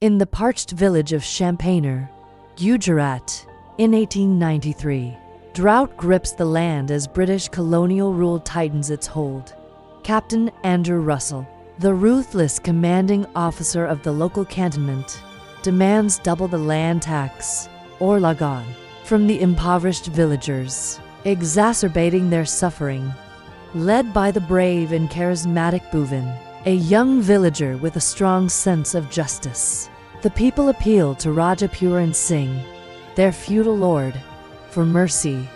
in the parched village of Champaner, Gujarat, in 1893. Drought grips the land as British colonial rule tightens its hold. Captain Andrew Russell, the ruthless commanding officer of the local cantonment, demands double the land tax, or Lagaan, from the impoverished villagers, exacerbating their suffering. Led by the brave and charismatic Bhuvan, a young villager with a strong sense of justice, the people appeal to Raja Puran Singh, their feudal lord, for mercy.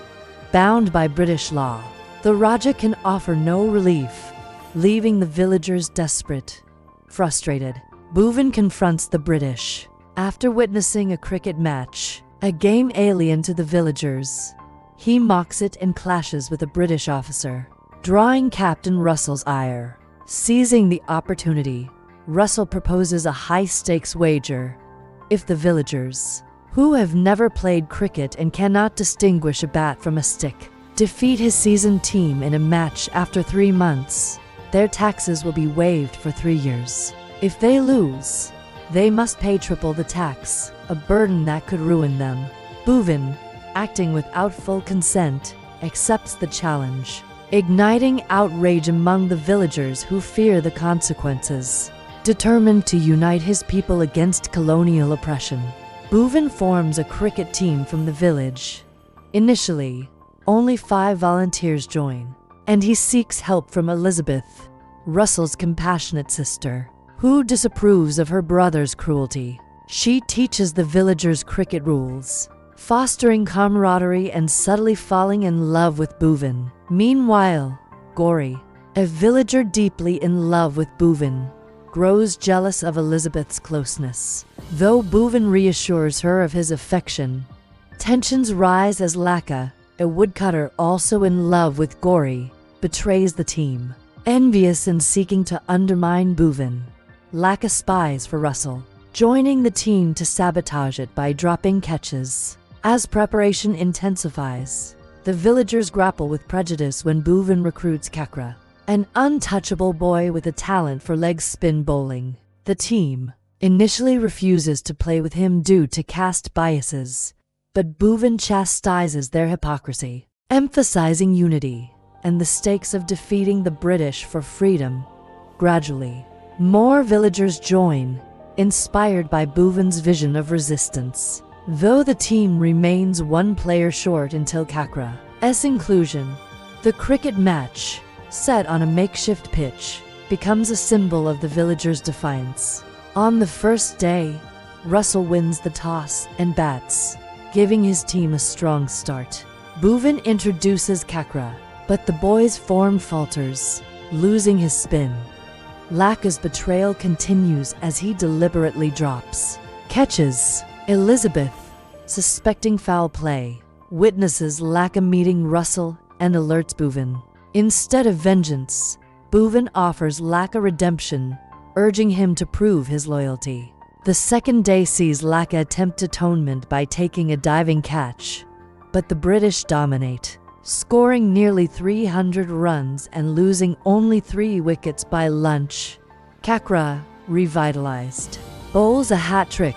Bound by British law, the Raja can offer no relief, leaving the villagers desperate. Frustrated, Bhuvan confronts the British. After witnessing a cricket match, a game alien to the villagers, he mocks it and clashes with a British officer, drawing Captain Russell's ire. Seizing the opportunity, Russell proposes a high-stakes wager. If the villagers, who have never played cricket and cannot distinguish a bat from a stick, defeat his seasoned team in a match after 3 months, their taxes will be waived for 3 years. If they lose, they must pay triple the tax, a burden that could ruin them. Bhuvan, acting without full consent, accepts the challenge, igniting outrage among the villagers who fear the consequences. Determined to unite his people against colonial oppression, Bhuvan forms a cricket team from the village. Initially, only 5 volunteers join, and he seeks help from Elizabeth, Russell's compassionate sister, who disapproves of her brother's cruelty. She teaches the villagers cricket rules, fostering camaraderie and subtly falling in love with Bhuvan. Meanwhile, Gauri, a villager deeply in love with Bhuvan, grows jealous of Elizabeth's closeness. Though Bhuvan reassures her of his affection, tensions rise as Lagaan, a woodcutter also in love with Gauri, betrays the team. Envious and seeking to undermine Bhuvan, Lagaan spies for Russell, joining the team to sabotage it by dropping catches. As preparation intensifies, the villagers grapple with prejudice when Bhuvan recruits Kakra, an untouchable boy with a talent for leg spin bowling. The team initially refuses to play with him due to caste biases, but Bhuvan chastises their hypocrisy, emphasizing unity and the stakes of defeating the British for freedom. Gradually, more villagers join, inspired by Bhuvan's vision of resistance. Though the team remains 1 player short until Kakra's inclusion, the cricket match, set on a makeshift pitch, becomes a symbol of the villagers' defiance. On the first day, Russell wins the toss and bats, giving his team a strong start. Bhuvan introduces Kakra, but the boy's form falters, losing his spin. Lagaan's betrayal continues as he deliberately drops catches. Elizabeth, suspecting foul play, witnesses Lagaan meeting Russell and alerts Bhuvan. Instead of vengeance, Bhuvan offers Lagaan redemption, urging him to prove his loyalty. The second day sees Lagaan attempt atonement by taking a diving catch, but the British dominate, scoring nearly 300 runs and losing only 3 wickets by lunch. Kakra, revitalized, bowls a hat-trick,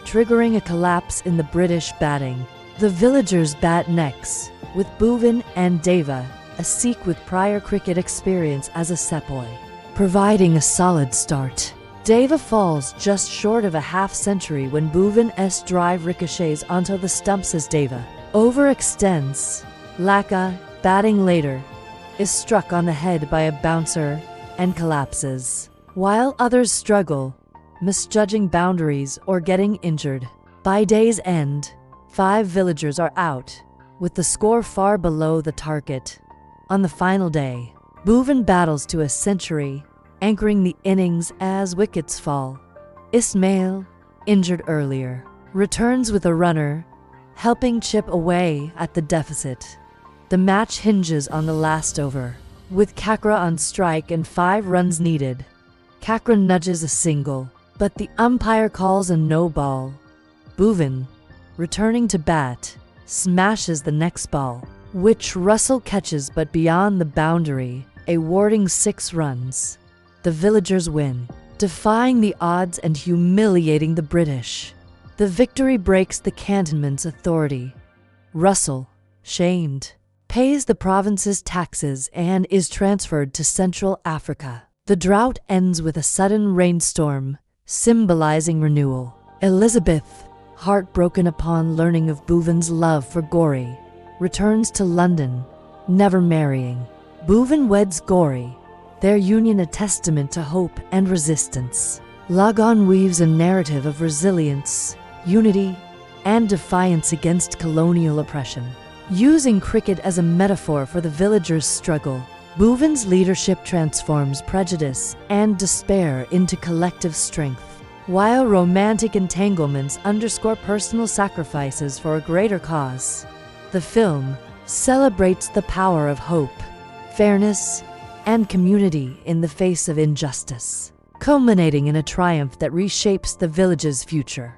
triggering a collapse in the British batting. The villagers bat next, with Bhuvan and Deva, a Sikh with prior cricket experience as a sepoy, providing a solid start. Deva falls just short of a half-century when Bhuvan's drive ricochets onto the stumps as Deva overextends. Lagaan, batting later, is struck on the head by a bouncer and collapses, while others struggle, misjudging boundaries or getting injured. By day's end, 5 villagers are out, with the score far below the target. On the final day, Bhuvan battles to a century, anchoring the innings as wickets fall. Ismail, injured earlier, returns with a runner, helping chip away at the deficit. The match hinges on the last over, with Kakra on strike and 5 runs needed. Kakra nudges a single, but the umpire calls a no ball. Bhuvan, returning to bat, smashes the next ball, which Russell catches but beyond the boundary, awarding 6 runs. The villagers win. defying the odds and humiliating the British. The victory breaks the cantonment's authority. Russell, shamed, pays the province's taxes and is transferred to Central Africa. The drought ends with a sudden rainstorm, symbolizing renewal. Elizabeth, heartbroken upon learning of Bhuvan's love for Gauri, returns to London, never marrying. Bhuvan weds Gauri, their union a testament to hope and resistance. Lagaan weaves a narrative of resilience, unity, and defiance against colonial oppression. Using cricket as a metaphor for the villagers' struggle, Bhuvan's leadership transforms prejudice and despair into collective strength, while romantic entanglements underscore personal sacrifices for a greater cause. The film celebrates the power of hope, fairness, and community in the face of injustice, culminating in a triumph that reshapes the village's future.